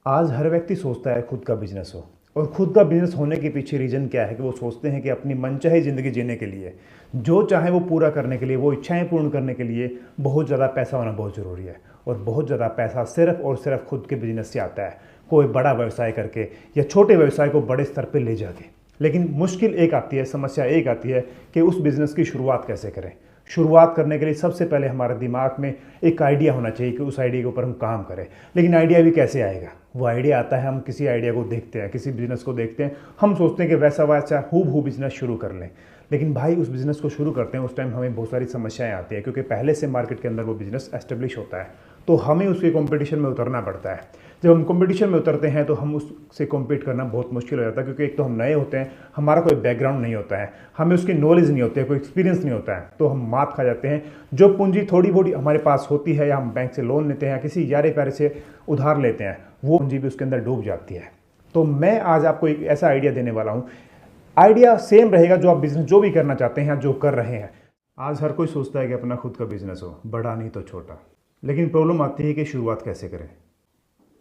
आज हर व्यक्ति सोचता है खुद का बिजनेस हो। और खुद का बिजनेस होने के पीछे रीज़न क्या है कि वो सोचते हैं कि अपनी मनचाही ज़िंदगी जीने के लिए, जो चाहे वो पूरा करने के लिए, वो इच्छाएं पूर्ण करने के लिए बहुत ज़्यादा पैसा होना बहुत ज़रूरी है। और बहुत ज़्यादा पैसा सिर्फ और सिर्फ खुद के बिजनेस से आता है, कोई बड़ा व्यवसाय करके या छोटे व्यवसाय को बड़े स्तर पर ले जाके। लेकिन मुश्किल एक आती है, समस्या एक आती है कि उस बिज़नेस की शुरुआत कैसे करें। शुरुआत करने के लिए सबसे पहले हमारे दिमाग में एक आइडिया होना चाहिए कि उस आइडिया के ऊपर हम काम करें। लेकिन आइडिया भी कैसे आएगा? वो आइडिया आता है, हम किसी आइडिया को देखते हैं, किसी बिजनेस को देखते हैं, हम सोचते हैं कि वैसा वैसा हूबहू बिजनेस शुरू कर लें। लेकिन भाई उस बिज़नेस को शुरू करते हैं उस टाइम हमें बहुत सारी समस्याएं आती हैं, क्योंकि पहले से मार्केट के अंदर वो बिज़नेस एस्टेब्लिश होता है, तो हमें उसके कंपटीशन में उतरना पड़ता है। जब हम कंपटीशन में उतरते हैं तो हम उससे कम्पीट करना बहुत मुश्किल हो जाता है, क्योंकि एक तो हम नए होते हैं, हमारा कोई बैकग्राउंड नहीं होता है, हमें उसकी नॉलेज नहीं होती है, कोई एक्सपीरियंस नहीं होता है, तो हम मात खा जाते हैं। जो पूंजी थोड़ी बहुत हमारे पास होती है, या हम बैंक से लोन लेते हैं या किसी यारे प्यारे से उधार लेते हैं, वो पूंजी भी उसके अंदर डूब जाती है। तो मैं आज आपको एक ऐसा आइडिया देने वाला हूँ। आइडिया सेम रहेगा जो आप बिजनेस जो भी करना चाहते हैं या जो कर रहे हैं। आज हर कोई सोचता है कि अपना खुद का बिजनेस हो, बड़ा नहीं तो छोटा। लेकिन प्रॉब्लम आती है कि शुरुआत कैसे करें।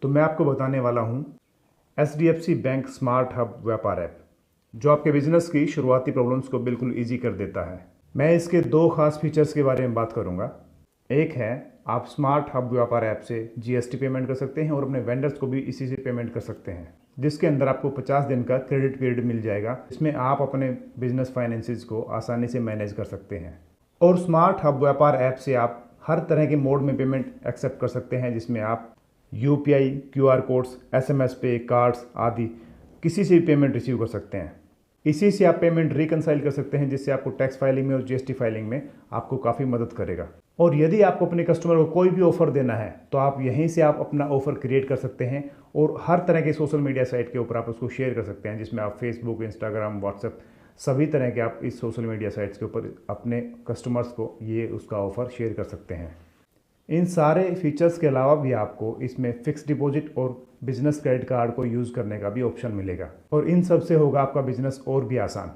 तो मैं आपको बताने वाला हूँ HDFC बैंक स्मार्ट हब व्यापार ऐप, जो आपके बिजनेस की शुरुआती प्रॉब्लम्स को बिल्कुल ईजी कर देता है। मैं इसके दो खास फीचर्स के बारे में बात करूँगा। एक है, आप स्मार्ट हब व्यापार ऐप से GST पेमेंट कर सकते हैं और अपने वेंडर्स को भी इसी से पेमेंट कर सकते हैं, जिसके अंदर आपको 50 दिन का क्रेडिट पीरियड मिल जाएगा। इसमें आप अपने बिजनेस फाइनेंसेस को आसानी से मैनेज कर सकते हैं। और स्मार्ट हब व्यापार ऐप से आप हर तरह के मोड में पेमेंट एक्सेप्ट कर सकते हैं, जिसमें आप UPI, QR कोड्स, SMS पे, कार्ड्स आदि किसी से भी पेमेंट रिसीव कर सकते हैं। इसी से आप पेमेंट रिकनसाइल कर सकते हैं, जिससे आपको टैक्स फाइलिंग में और GST फाइलिंग में आपको काफ़ी मदद करेगा। और यदि आपको अपने कस्टमर को कोई भी ऑफर देना है तो आप यहीं से आप अपना ऑफर क्रिएट कर सकते हैं और हर तरह के सोशल मीडिया साइट के ऊपर आप उसको शेयर कर सकते हैं, जिसमें आप फेसबुक, इंस्टाग्राम, व्हाट्सएप सभी तरह के आप इस सोशल मीडिया साइट्स के ऊपर अपने कस्टमर्स को ये उसका ऑफर शेयर कर सकते हैं। इन सारे फीचर्स के अलावा भी आपको इसमें फिक्स डिपॉजिट और बिजनेस क्रेडिट कार्ड को यूज़ करने का भी ऑप्शन मिलेगा। और इन सब से होगा आपका बिजनेस और भी आसान।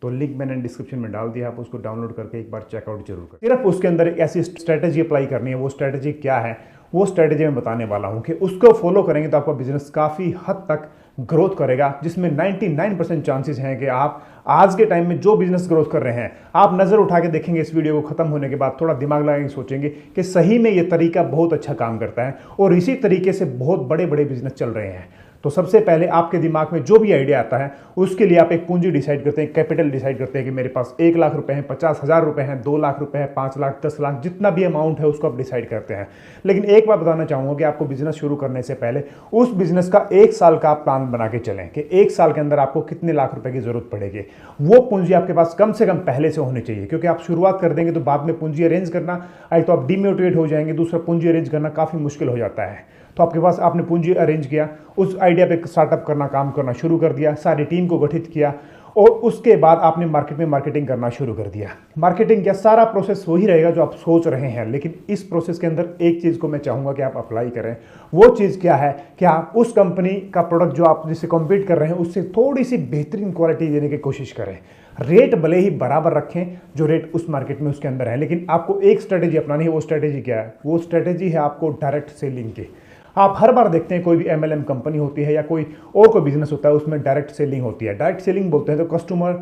तो लिंक मैंने डिस्क्रिप्शन में डाल दिया, आप उसको डाउनलोड करके एक बार चेकआउट जरूर करें। सिर्फ उसके अंदर एक ऐसी स्ट्रैटेजी अप्लाई करनी है। वो स्ट्रैटेजी क्या है, वो स्ट्रैटेजी मैं बताने वाला हूँ कि उसको फॉलो करेंगे तो आपका बिजनेस काफ़ी हद तक ग्रोथ करेगा, जिसमें 99% चांसेस हैं कि आप आज के टाइम में जो बिजनेस ग्रोथ कर रहे हैं, आप नज़र उठा के देखेंगे इस वीडियो को ख़त्म होने के बाद, थोड़ा दिमाग लगाएंगे, सोचेंगे कि सही में ये तरीका बहुत अच्छा काम करता है और इसी तरीके से बहुत बड़े बड़े बिजनेस चल रहे हैं। तो सबसे पहले आपके दिमाग में जो भी आइडिया आता है उसके लिए आप एक पूंजी डिसाइड करते हैं, कैपिटल डिसाइड करते हैं कि मेरे पास 1 लाख रुपए हैं, 50,000 रुपए हैं, 2 लाख रुपए हैं, 5 लाख, 10 लाख, जितना भी अमाउंट है उसको आप डिसाइड करते हैं। लेकिन एक बात बताना चाहूँगा कि आपको बिजनेस शुरू करने से पहले उस बिजनेस का 1 साल का आप प्लान बना के चलें कि 1 साल के अंदर आपको कितने लाख रुपए की जरूरत पड़ेगी। वो पूंजी आपके पास कम से कम पहले से होनी चाहिए, क्योंकि आप शुरुआत कर देंगे तो बाद में पूंजी अरेंज करना, एक तो आप डिमोटिवेट हो जाएंगे, दूसरा पूंजी अरेंज करना काफ़ी मुश्किल हो जाता है। तो आपके पास आपने पूंजी अरेंज किया, उस आइडिया पे स्टार्टअप करना, काम करना शुरू कर दिया, सारी टीम को गठित किया और उसके बाद आपने मार्केट में मार्केटिंग करना शुरू कर दिया। मार्केटिंग क्या, सारा प्रोसेस वही रहेगा जो आप सोच रहे हैं, लेकिन इस प्रोसेस के अंदर एक चीज़ को मैं चाहूँगा कि आप अप्लाई करें। वो चीज़ क्या है कि आप उस कंपनी का प्रोडक्ट जो आप जिससे कॉम्पीट कर रहे हैं उससे थोड़ी सी बेहतरीन क्वालिटी देने की कोशिश करें। रेट भले ही बराबर रखें जो रेट उस मार्केट में उसके अंदर है, लेकिन आपको एक स्ट्रेटेजी अपनानी है। वो स्ट्रेटेजी क्या है? वो स्ट्रेटेजी है आपको डायरेक्ट सेलिंग की। आप हर बार देखते हैं कोई भी MLM कंपनी होती है या कोई और कोई बिजनेस होता है, उसमें डायरेक्ट सेलिंग होती है। डायरेक्ट सेलिंग बोलते हैं तो कस्टमर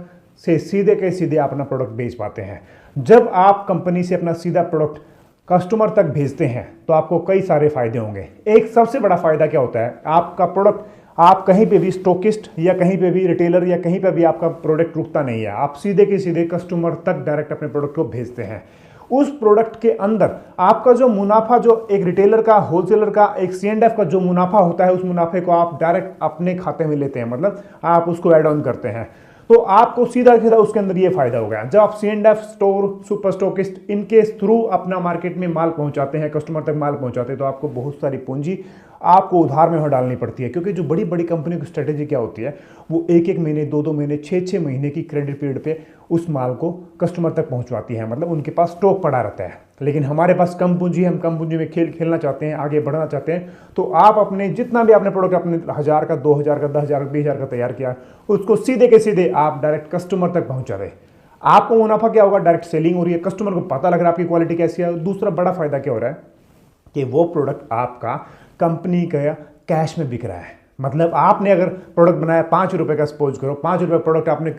से सीधे के सीधे आप अपना प्रोडक्ट बेच पाते हैं। जब आप कंपनी से अपना सीधा प्रोडक्ट कस्टमर तक भेजते हैं तो आपको कई सारे फायदे होंगे। एक सबसे बड़ा फायदा क्या होता है, आपका प्रोडक्ट आप कहीं पे भी स्टॉकिस्ट या कहीं पे भी रिटेलर या कहीं पे भी आपका प्रोडक्ट रुकता नहीं है, आप सीधे के सीधे कस्टमर तक डायरेक्ट अपने प्रोडक्ट को भेजते हैं। उस प्रोडक्ट के अंदर आपका जो मुनाफा, जो एक रिटेलर का, होलसेलर का, एक C&F का जो मुनाफा होता है, उस मुनाफे को आप डायरेक्ट अपने खाते में लेते हैं, मतलब आप उसको ऐड ऑन करते हैं। तो आपको सीधा सीधा उसके अंदर ये फायदा हो गया। जब आप C&F, स्टोर, सुपर स्टॉकिस्ट, इनके थ्रू अपना मार्केट में माल पहुंचाते हैं, कस्टमर तक माल पहुंचाते हैं, तो आपको बहुत सारी पूंजी आपको उधार में डालनी पड़ती है। क्योंकि जो बड़ी बड़ी कंपनियों की स्ट्रेटेजी क्या होती है, वो 1-1 महीने, 2-2 महीने, 6-6 महीने की क्रेडिट पीरियड पे उस माल को कस्टमर तक पहुंचवाती है, मतलब उनके पास स्टॉक पड़ा रहता है। लेकिन हमारे पास कम पूंजी है, हम कम पूंजी में खेलना चाहते हैं, आगे बढ़ना चाहते हैं, तो आप अपने जितना भी आपने प्रोडक्ट अपने 1000 का, 2000 का, 10,000 का, 20,000 का तैयार किया, उसको सीधे के सीधे आप डायरेक्ट कस्टमर तक पहुंचा रहे। आपको मुनाफा क्या होगा? डायरेक्ट सेलिंग हो रही है, कस्टमर को पता लग रहा है आपकी क्वालिटी कैसी है। दूसरा बड़ा फायदा क्या हो रहा है कि वो प्रोडक्ट आपका कंपनी का कैश में बिक रहा है। मतलब आपने अगर प्रोडक्ट बनाया 5 रुपये का, सपोज करो 5 रुपये प्रोडक्ट आपने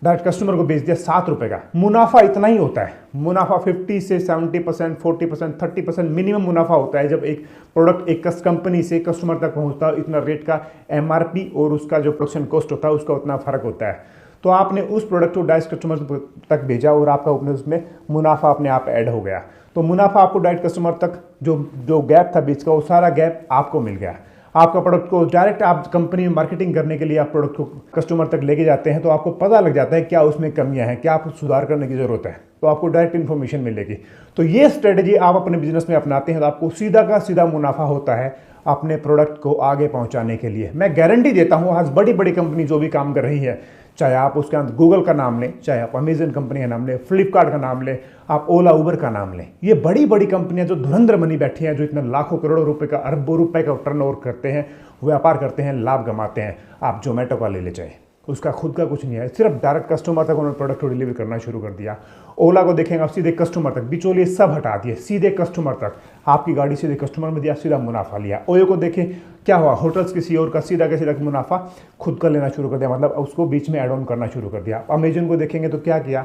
डायरेक्ट कस्टमर को बेच दिया 7 रुपये का, मुनाफा इतना ही होता है। मुनाफा 50 से 70%, 40%, 30% मिनिमम मुनाफा होता है जब एक प्रोडक्ट एक कंपनी से कस्टमर तक पहुंचता है। इतना रेट का एमआरपी और उसका जो प्रोडक्शन कॉस्ट होता है उसका उतना फर्क होता है। तो आपने उस प्रोडक्ट को डायरेक्ट कस्टमर तक भेजा और आपका उसमें मुनाफा अपने आप ऐड हो गया। तो मुनाफा आपको डायरेक्ट कस्टमर तक जो गैप था बीच का, वो सारा गैप आपको मिल गया। आपका प्रोडक्ट को डायरेक्ट आप कंपनी में मार्केटिंग करने के लिए आप प्रोडक्ट को कस्टमर तक लेके जाते हैं, तो आपको पता लग जाता है क्या उसमें कमियां हैं, क्या आपको सुधार करने की जरूरत है, तो आपको डायरेक्ट इन्फॉर्मेशन मिलेगी। तो ये स्ट्रेटजी आप अपने बिजनेस में अपनाते हैं तो आपको सीधा का सीधा मुनाफा होता है अपने प्रोडक्ट को आगे पहुंचाने के लिए। मैं गारंटी देता हूं, आज बड़ी बड़ी कंपनी जो भी काम कर रही है, चाहे आप उसके अंदर गूगल का नाम लें, चाहे आप अमेजन कंपनी का नाम लें, फ्लिपकार्ट का नाम लें, आप ओला उबर का नाम लें, ये बड़ी बड़ी कंपनियां जो धुरंधर बनी बैठी हैं, जो इतना लाखों करोड़ों रुपए का, अरबों रुपए का टर्नओवर करते हैं, व्यापार करते हैं, लाभ कमाते हैं। आप जोमेटो का ले चाहे, उसका खुद का कुछ नहीं है, सिर्फ डायरेक्ट कस्टमर तक उन्होंने प्रोडक्ट को डिलीवर करना शुरू कर दिया। ओला को देखेंगे आप, सीधे कस्टमर तक, बिचौलिए सब हटा दिए, सीधे कस्टमर तक, आपकी गाड़ी सीधे कस्टमर में दिया, सीधा मुनाफा लिया। ओयो को देखें क्या हुआ, होटल्स किसी और का सीधा मुनाफा खुद का लेना शुरू कर दिया, मतलब उसको बीच में एड ऑन करना शुरू कर दिया। अमेजन को देखेंगे तो क्या किया,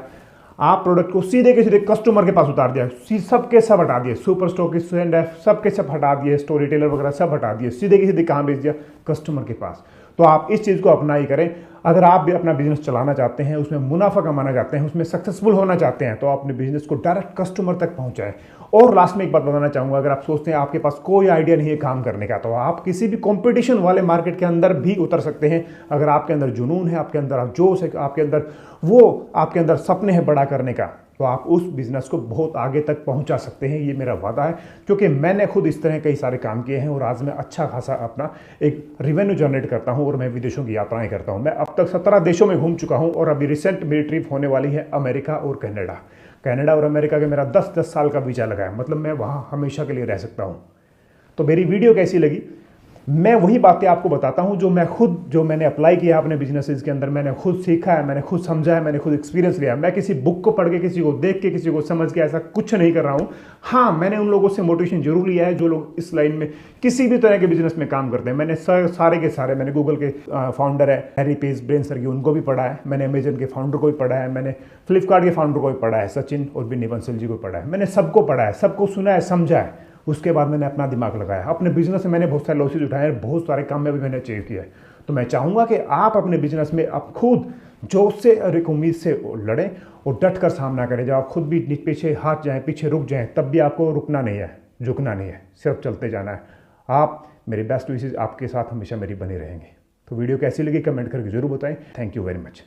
आप प्रोडक्ट को सीधे के सीधे कस्टमर के पास उतार दिया, सबके सब हटा दिए, सुपर स्टॉकिस्ट एंड सबके सब हटा दिए, स्टोरी टेलर वगैरह सब हटा दिए, सीधे के सीधे कहाँ भेज दिया, कस्टमर के पास। तो आप इस चीज़ को अपना ही करें। अगर आप भी अपना बिजनेस चलाना चाहते हैं, उसमें मुनाफा कमाना चाहते हैं, उसमें सक्सेसफुल होना चाहते हैं, तो आप अपने बिजनेस को डायरेक्ट कस्टमर तक पहुंचाएं। और लास्ट में एक बात बताना चाहूँगा, अगर आप सोचते हैं आपके पास कोई आइडिया नहीं है काम करने का, तो आप किसी भी कंपटीशन वाले मार्केट के अंदर भी उतर सकते हैं। अगर आपके अंदर जुनून है, आपके अंदर जोश है, आपके अंदर सपने हैं बड़ा करने का, तो आप उस बिजनेस को बहुत आगे तक पहुंचा सकते हैं। ये मेरा वादा है, क्योंकि मैंने खुद इस तरह कई सारे काम किए हैं और आज मैं अच्छा खासा अपना एक रेवेन्यू जनरेट करता हूं और मैं विदेशों की यात्राएं करता हूं। मैं अब तक 17 देशों में घूम चुका हूं और अभी रिसेंट मेरी ट्रिप होने वाली है अमेरिका और कनाडा और अमेरिका के मेरा 10 साल का वीज़ा लगा है, मतलब मैं वहाँ हमेशा के लिए रह सकता हूँ। तो मेरी वीडियो कैसी लगी, मैं वही बातें आपको बताता हूं जो मैंने अप्लाई किया अपने बिजनेसेस के अंदर, मैंने खुद सीखा है, मैंने खुद समझा है, मैंने खुद एक्सपीरियंस लिया। मैं किसी बुक को पढ़ के, किसी को देख के, किसी को समझ के ऐसा कुछ नहीं कर रहा हूं। हाँ, मैंने उन लोगों से मोटिवेशन जरूर लिया है जो लोग इस लाइन में किसी भी तरह के बिजनेस में काम करते हैं। मैंने सारे के सारे, मैंने गूगल के फाउंडर है हैरी पेज ब्रेनसर उनको भी पढ़ा है, मैंने अमेजन के फाउंडर को भी पढ़ा है, मैंने फ्लिपकार्ट के फाउंडर को भी पढ़ा है, सचिन और बिन्नी बंसल जी को पढ़ा है। मैंने सबको पढ़ा है, सबको सुना है, समझा है। उसके बाद मैंने अपना दिमाग लगाया। अपने बिजनेस में मैंने बहुत सारे लॉसेज उठाए हैं, बहुत सारे काम में भी मैंने अचीव किया है। तो मैं चाहूँगा कि आप अपने बिजनेस में आप खुद जोश से और एक उम्मीद से लड़ें और डट कर सामना करें। जब आप खुद भी पीछे हाथ जाएं, पीछे रुक जाएं, तब भी आपको रुकना नहीं है, झुकना नहीं है, सिर्फ चलते जाना है। आप मेरी बेस्ट विशेस आपके साथ हमेशा मेरी बनी रहेंगे। तो वीडियो कैसी लगी कमेंट करके जरूर बताएं। Thank you very much.